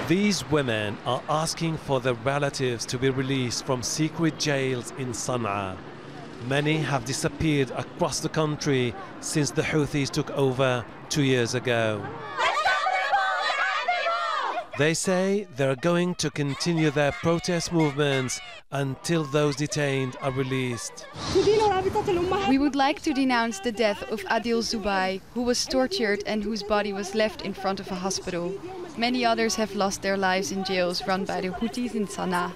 These women are asking for their relatives to be released from secret jails in Sana'a. Many have disappeared across the country since the Houthis took over 2 years ago. They say they're going to continue their protest movements until those detained are released. We would like to denounce the death of Adil Zubai, who was tortured and whose body was left in front of a hospital. Many others have lost their lives in jails run by the Houthis in Sana'a.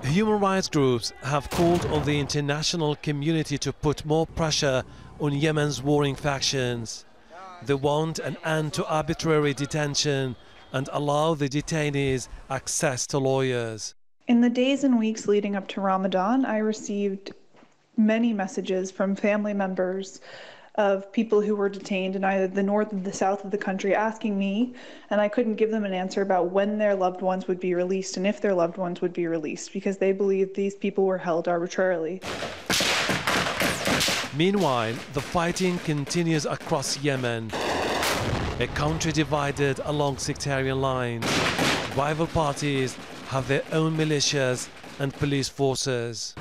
Human rights groups have called on the international community to put more pressure on Yemen's warring factions. They want an end to arbitrary detention and allow the detainees access to lawyers. In the days and weeks leading up to Ramadan, I received many messages from family members of people who were detained in either the north or the south of the country asking me, and I couldn't give them an answer about when their loved ones would be released and if their loved ones would be released, because they believed these people were held arbitrarily. Meanwhile, the fighting continues across Yemen, a country divided along sectarian lines. Rival parties have their own militias and police forces.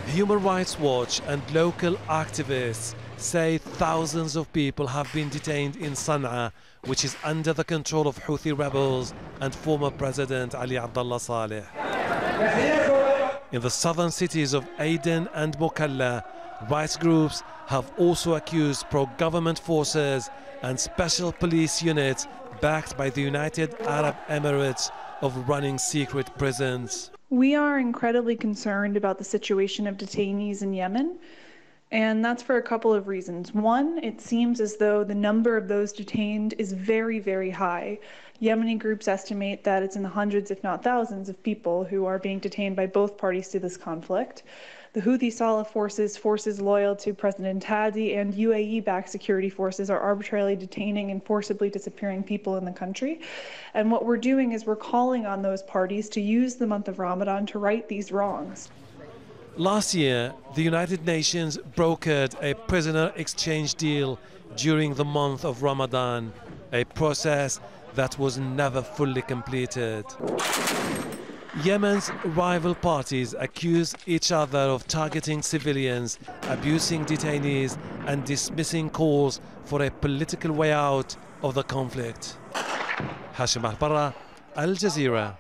Human Rights Watch and local activists say thousands of people have been detained in Sana'a, which is under the control of Houthi rebels and former President Ali Abdullah Saleh. In the southern cities of Aden and Mukalla, rights groups have also accused pro-government forces and special police units backed by the United Arab Emirates of running secret prisons. We are incredibly concerned about the situation of detainees in Yemen, and that's for a couple of reasons. One, it seems as though the number of those detained is very, very high. Yemeni groups estimate that it's in the hundreds, if not thousands, of people who are being detained by both parties to this conflict. The Houthi Saleh forces loyal to President Hadi, and UAE-backed security forces are arbitrarily detaining and forcibly disappearing people in the country. And what we're doing is we're calling on those parties to use the month of Ramadan to right these wrongs. Last year, the United Nations brokered a prisoner exchange deal during the month of Ramadan, a process that was never fully completed. Yemen's rival parties accuse each other of targeting civilians, abusing detainees, and dismissing calls for a political way out of the conflict. Hashim Ahelbarra, Al Jazeera.